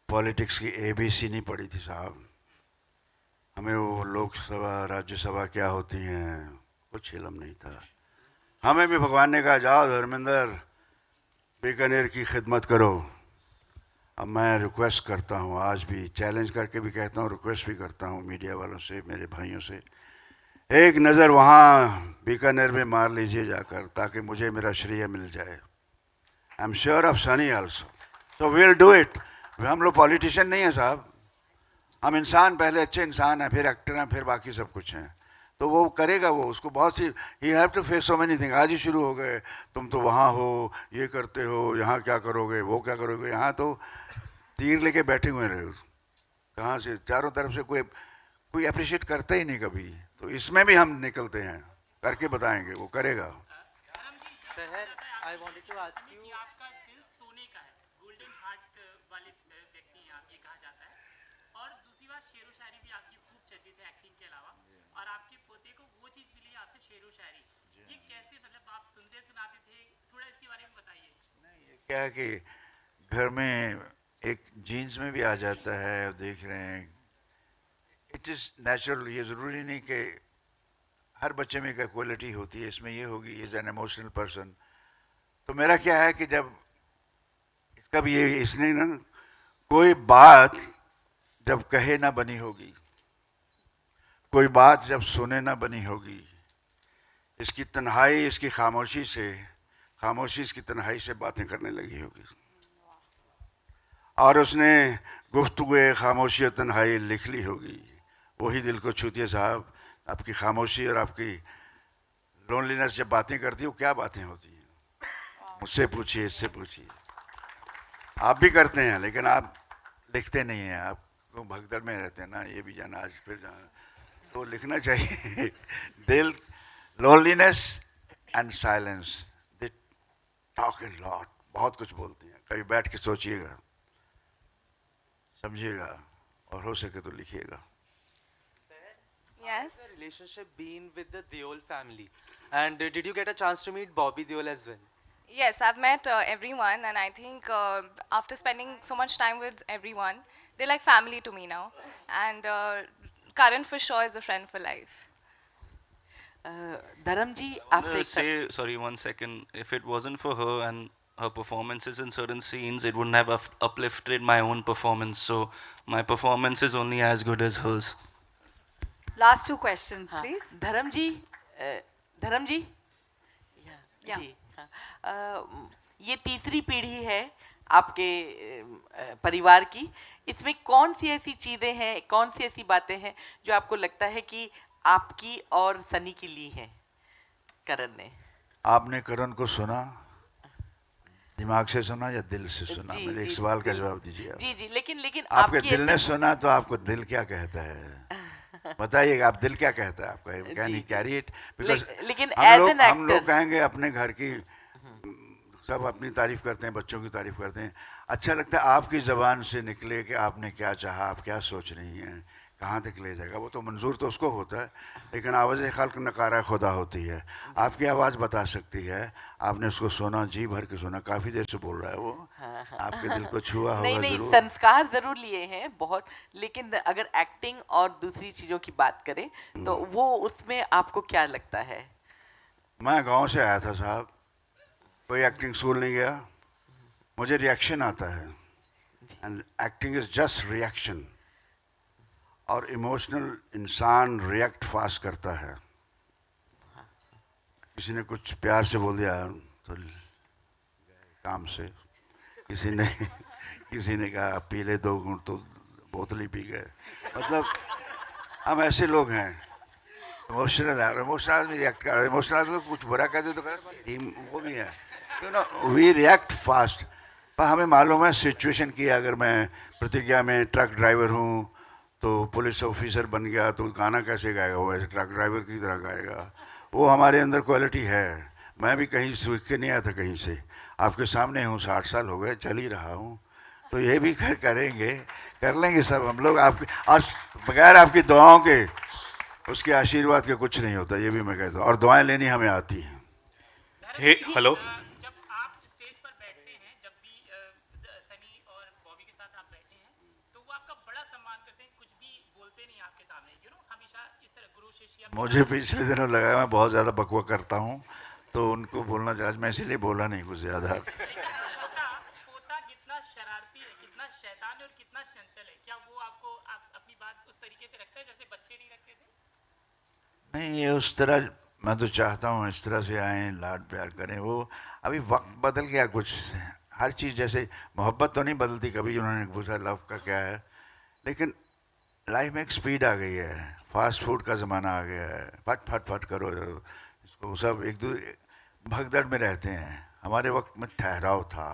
पॉलिटिक्स की ABC नहीं पढ़ी थी साहब. हमें वो लोकसभा राज्यसभा क्या होती हैं कुछ इल्म नहीं था. हमें भी भगवान ने कहा जाओ धर्मेंद्र बीकानेर की खिदमत करो. अब मैं रिक्वेस्ट करता हूँ, आज भी चैलेंज करके भी कहता हूँ, रिक्वेस्ट भी करता हूँ मीडिया वालों से, मेरे भाइयों से, एक नज़र वहाँ बीकानेर में मार लीजिए जाकर, ताकि मुझे मेरा श्रेय मिल जाए. I am sure of Sunny also. So we'll do it. हम लोग पॉलिटिशियन नहीं हैं साहब, हम इंसान, पहले अच्छे इंसान हैं, फिर एक्टर हैं, फिर बाकी सब कुछ हैं. तो वो करेगा, वो उसको बहुत सी he have to face so many thing. आज ही शुरू हो गए, तुम तो वहाँ हो, ये करते हो, यहाँ क्या करोगे, वो क्या करोगे. यहाँ तो तीर लेके बैठे हुए रहे. कहाँ से चारों तरफ से कोई अप्रिशिएट करता ही नहीं कभी. तो इसमें भी हम निकलते हैं, करके बताएंगे, वो करेगा. Sahar, I wanted to ask you. आपका दिल सोने का है, गोल्डन हार्ट वाले व्यक्ति हैं आप, ये कहा जाता है. और दूसरी बात, शेरो शायरी भी आपकी खूब चर्चित है एक्टिंग के अलावा, और आपके पोते को वो चीज़ मिली आपसे, शेरो शायरी. ये कैसे, मतलब आप सुनाते थे, थोड़ा इसके बारे में बताइए. क्या है कि घर में एक जीन्स में भी आ जाता है, देख रहे हैं, इट इज़ नेचुरल. ये ज़रूरी नहीं कि हर बच्चे में क्या क्वालिटी होती है, इसमें ये होगी, इज़ एन इमोशनल पर्सन. तो मेरा क्या है कि जब इसका भी ये, इसने ना कोई बात जब कहे ना बनी होगी, कोई बात जब सुने ना बनी होगी, इसकी तन्हाई, इसकी खामोशी से, खामोशी इसकी तन्हाई से बातें करने लगी होगी. और उसने गुफ्तगू खामोशी और तन्हाई लिख ली होगी. वही दिल को छूती है साहब. आपकी खामोशी और आपकी लोनलीनेस जब बातें करती है, वो क्या बातें होती हैं. मुझसे पूछिए, इससे पूछिए. आप भी करते हैं, लेकिन आप लिखते नहीं हैं, आप भगदड़ में रहते हैं ना, ये भी जाना, आज फिर जाना. तो लिखना चाहिए. दिल, loneliness and silence, they talk a lot. बहुत कुछ बोलती हैं. कभी बैठ के सोचिएगा, समझिएगा, और हो सके तो लिखिएगा. Yes. How's the relationship been with the Deol family? And did you get a chance to meet Bobby Deol as well? Yes, I've met everyone, and I think after spending so much time with everyone, they're like family to me now. And Karan for sure is a friend for life. Dharam ji, Sorry, 1 second. If it wasn't for her and her performances in certain scenes, it wouldn't have uplifted my own performance. So my performance is only as good as hers. Last two questions, please. धर्म जी, Yeah. जी, ये तीसरी पीढ़ी है आपके परिवार की, इसमें कौन सी ऐसी चीज़ें हैं, कौन सी ऐसी बातें हैं जो आपको लगता है कि आपकी और सनी की ली हैं करण ने? आपने करण को सुना, दिमाग से सुना या दिल से सुना? मेरे एक सवाल का जवाब दीजिए आप। जी जी, लेकिन आपके दिल ने सुना तो आपको दिल क्या कहता है बताइएगा, आप दिल क्या कहता है आपका? Can he carry it? Because लेकिन हम लोग कहेंगे अपने घर की, सब अपनी तारीफ करते हैं, बच्चों की तारीफ करते हैं, अच्छा लगता है आपकी ज़बान से निकले कि आपने क्या चाहा, आप क्या सोच रही हैं, कहाँ तक ले जाएगा, वो तो मंजूर तो उसको होता है, लेकिन आवाज़ खल्क नकारा खुदा होती है। आपकी आवाज़ बता सकती है, आपने उसको सुना, जी भर के सुना, काफ़ी देर से बोल रहा है वो, आपके दिल को छुआ होगा नहीं, जरूर। संस्कार जरूर लिए हैं बहुत, लेकिन अगर एक्टिंग और दूसरी चीज़ों की बात करें तो वो उसमें आपको क्या लगता है? मैं गांव से आया था साहब, कोई एक्टिंग स्कूल नहीं गया, मुझे रिएक्शन आता है, and acting is just reaction, और इमोशनल इंसान रिएक्ट फास्ट करता है। किसी ने कुछ प्यार से बोल दिया तो काम से, किसी ने कहा पी ले 2 घूंट तो बोतल ही पी गए। मतलब हम ऐसे लोग हैं, इमोशनल है, इमोशनल आदमी रिएक्ट कर रहा है, इमोशनल आदमी को कुछ बुरा कह दे तो वो भी है, you know, we react fast. पर हमें मालूम है सिचुएशन की, अगर मैं प्रतिज्ञा में ट्रक ड्राइवर हूँ तो पुलिस ऑफिसर बन गया तो गाना कैसे गाएगा वो, ऐसे ट्रक ड्राइवर की तरह गाएगा, वो हमारे अंदर क्वालिटी है। मैं भी कहीं सीख के नहीं आया था कहीं से, आपके सामने हूँ, 60 साल हो गए, चल ही रहा हूँ, तो ये भी करेंगे, कर लेंगे सब हम लोग आपके, और बगैर आपकी दुआओं के, उसके आशीर्वाद के कुछ नहीं होता, ये भी मैं कहता हूँ, और दुआएं लेनी हमें आती हैं। हेलो, जब आप स्टेज पर बैठते हैं, जब भी सनी और बॉबी के साथ आप बैठे हैं, तो वो आपका बड़ा सम्मान करते हैं, कुछ भी बोलते नहीं आपके सामने, यू नो, हमेशा इस तरह गुरु शिष्य। मुझे पिछले दिनों लगा मैं बहुत ज़्यादा बकवा करता हूँ, तो उनको बोलना चाहिए, मैं इसीलिए बोला नहीं कुछ ज़्यादा। पोता कितना शरारती है, कितना शैतान है और कितना चंचल है, क्या वो आपको अपनी बात उस तरीके से रखता है जैसे बच्चे नहीं रखते थे? नहीं, ये उस तरह, मैं तो चाहता हूँ इस तरह से आएँ, लाड प्यार करें, वो अभी वक्त बदल गया कुछ, हर चीज़ जैसे मोहब्बत तो नहीं बदलती, कभी उन्होंने पूछा लव का क्या है, लेकिन लाइफ में एक स्पीड आ गई है, फास्ट फूड का ज़माना आ गया है, फट फट फट करो इसको, सब एक दूसरे भगदड़ में रहते हैं। हमारे वक्त में ठहराव था,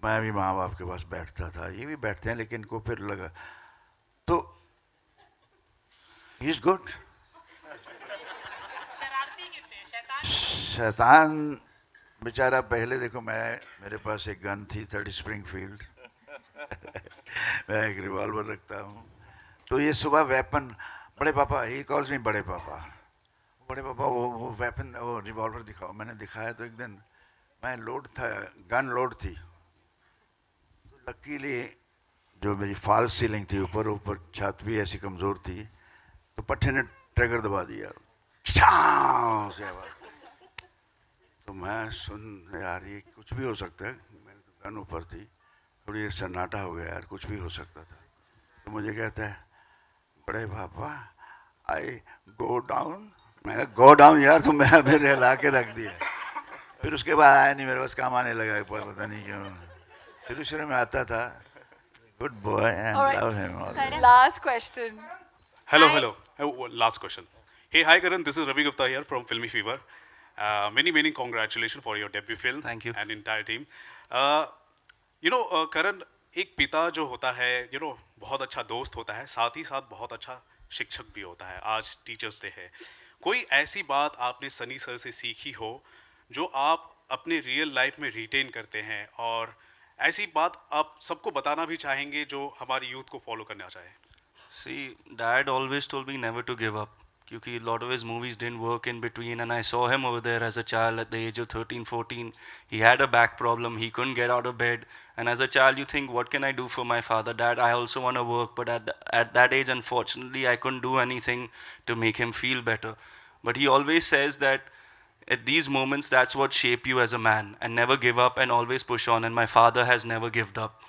मैं भी माँ बाप के पास बैठता था, ये भी बैठते हैं, लेकिन को फिर लगा तो ही इज़ गुड। शैतान बेचारा, पहले देखो मेरे पास एक गन थी 30 स्प्रिंगफील्ड मैं एक रिवॉल्वर रखता हूँ, तो ये सुबह वेपन, बड़े पापा, ही कॉल्स मी बड़े पापा, वो वेपन, वो रिवॉल्वर दिखाओ, मैंने दिखाया तो एक दिन मैं लोड था, गन लोड थी, तो लकीली जो मेरी फॉल्स सीलिंग थी, ऊपर छत भी ऐसी कमज़ोर थी, तो पट्टे ने ट्रिगर दबा दिया, छां से आवाज़, तो मैं सुन यार ये कुछ भी हो सकता है, मेरी दुकान ऊपर थी, थोड़ी देर सन्नाटा हो गया यार, कुछ भी हो सकता था, तो मुझे कहता है बड़े पापा आई गो डाउन, मैं गो डाउन यार, तो मेरे हिला के रख दिया, फिर उसके बाद आया नहीं, मेरे पास काम आने लगा, पता नहीं क्यों, शुरू में आता था, good boy and love him. Last question. hello, last question. Hey, hi Karan, this is Ravi Gupta here from Filmy Fever. Many congratulations for your debut film. Thank you. And entire team. Karan, एक पिता जो होता है, बहुत अच्छा दोस्त होता है, साथ ही साथ बहुत अच्छा शिक्षक भी होता है। आज टीचर्स डे है, कोई ऐसी बात आपने सनी सर से सीखी हो जो आप अपने रियल लाइफ में रिटेन करते हैं, और ऐसी बात आप सबको बताना भी चाहेंगे जो हमारी यूथ को फॉलो करना चाहे? See, Dad always told me never to give up. Because a lot of his movies didn't work in between, and I saw him over there as a child at the age of 13, 14. He had a back problem, he couldn't get out of bed, and as a child you think, what can I do for my father? Dad, I also want to work, but at that age, unfortunately, I couldn't do anything to make him feel better. But he always says that at these moments, that's what shape you as a man, and never give up and always push on, and my father has never given up.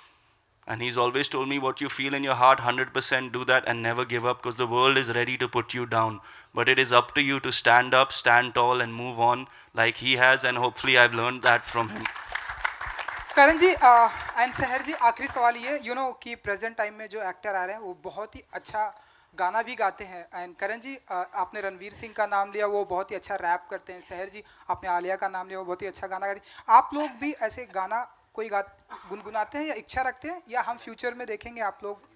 And he's always told me, what you feel in your heart, 100% do that and never give up, because the world is ready to put you down. But it is up to you to stand up, stand tall and move on like he has, and hopefully I've learned that from him. Karan ji and Sahar ji, आखिरी सवाल ये कि present time में जो actor आ रहे हैं वो बहुत ही अच्छा गाना भी गाते हैं। एंड करण जी आपने रणवीर सिंह का नाम लिया, वो बहुत ही अच्छा रैप करते हैं। सहर जी आपने आलिया का नाम लिया, वो बहुत ही अच्छा गाना गाती हैं। आप लोग भी ऐसे गाना कोई गुनगुनाते हैं या इच्छा रखते हैं, या हम फ्यूचर में देखेंगे आप लोग?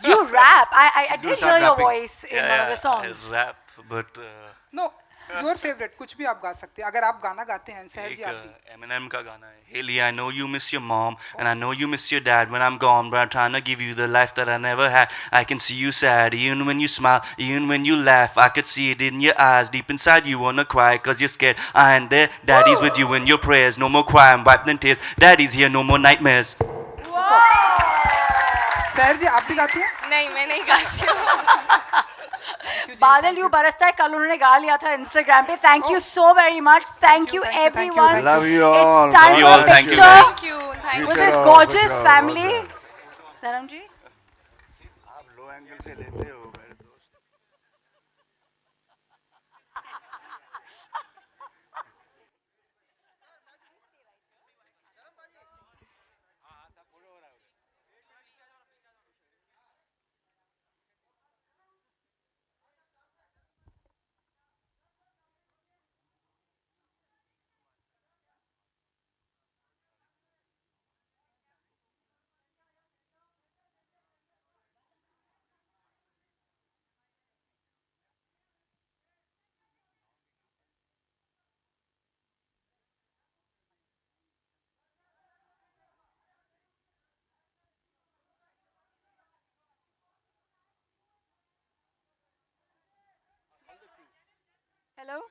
You rap. I did hear your voice in one of the songs. Rap, but No, your favorite कुछ भी आप गा सकते हैं अगर आप गाना गाते हैं। सहर जी आप भी। Eminem का गाना है, Haley, I know you miss your mom and I know you miss your dad when I'm gone, but I'm trying to give you the life that I never had. I can see you sad, even when you smile, even when you laugh. I could see it in your eyes, deep inside you wanna cry, cause you're scared. I ain't there, daddy's with you in your prayers. No more crying, wipe them tears. Daddy's here, no more nightmares. सहर जी आप भी गाती हैं? नहीं, मैं नहीं गाती हूँ। बादल यूं बरसता है, कल उन्होंने गा लिया था इंस्टाग्राम पे। Thank you so very much. Thank you everyone. Love you all. It's time for a Thank you, picture Thank you. Thank you. with this gorgeous family. धर्म जी आप लो एंगल से लेते हो मेरे दोस्त। Hello.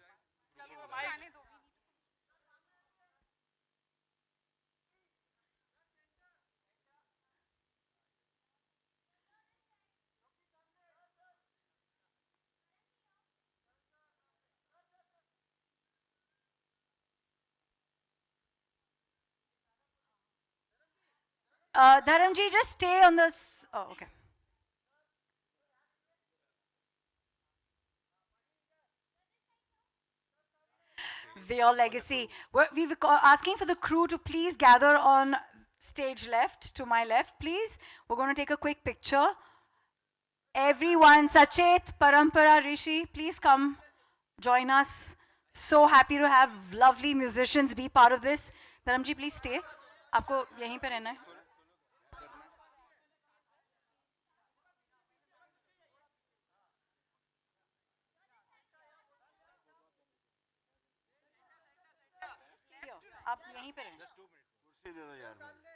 Dharamji, just stay on this. Oh, okay. Your legacy. We were asking for the crew to please gather on stage left, to my left, please. We're going to take a quick picture. Everyone, Sachet, Parampara, Rishi, please come join us. So happy to have lovely musicians be part of this. Dharamji, please stay. आपको यहीं पे रहना है. आप यहीं पे रहें. कुर्सी दे दो यार मुझे।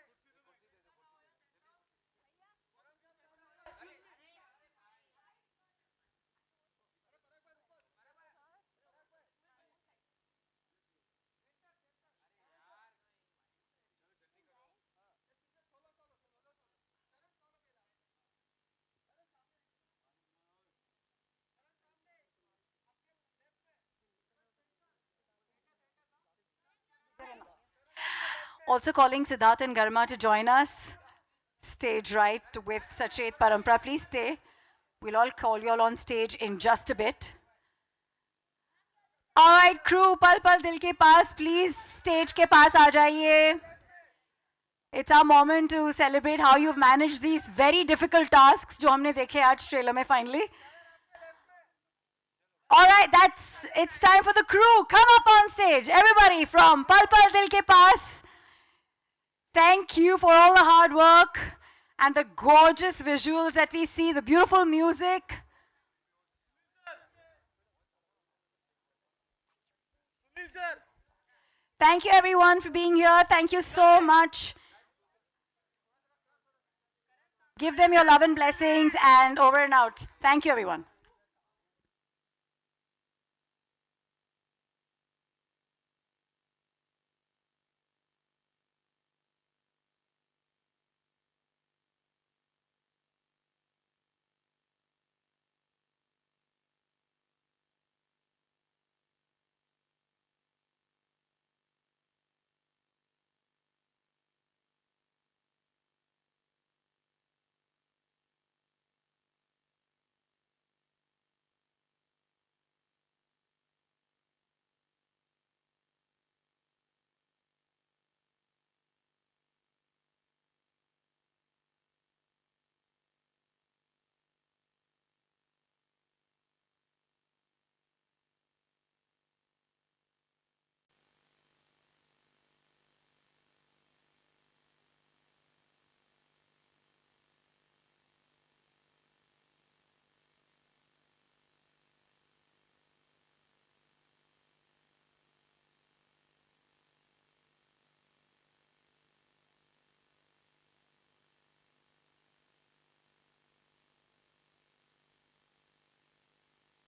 Also calling Siddharth and Garma to join us. Stage right with Sachet Parampara. Please stay. We'll all call you all on stage in just a bit. All right, crew, Pal Pal Dil Ke Paas, please stage ke paas aa jaiye. It's our moment to celebrate how you've managed these very difficult tasks जो हमने देखे आज trailer में finally. All right, it's time for the crew. Come up on stage. Everybody from Pal Pal Dil Ke Paas. Thank you for all the hard work and the gorgeous visuals that we see, the beautiful music. Thank you everyone for being here. Thank you so much. Give them your love and blessings, and over and out. Thank you everyone.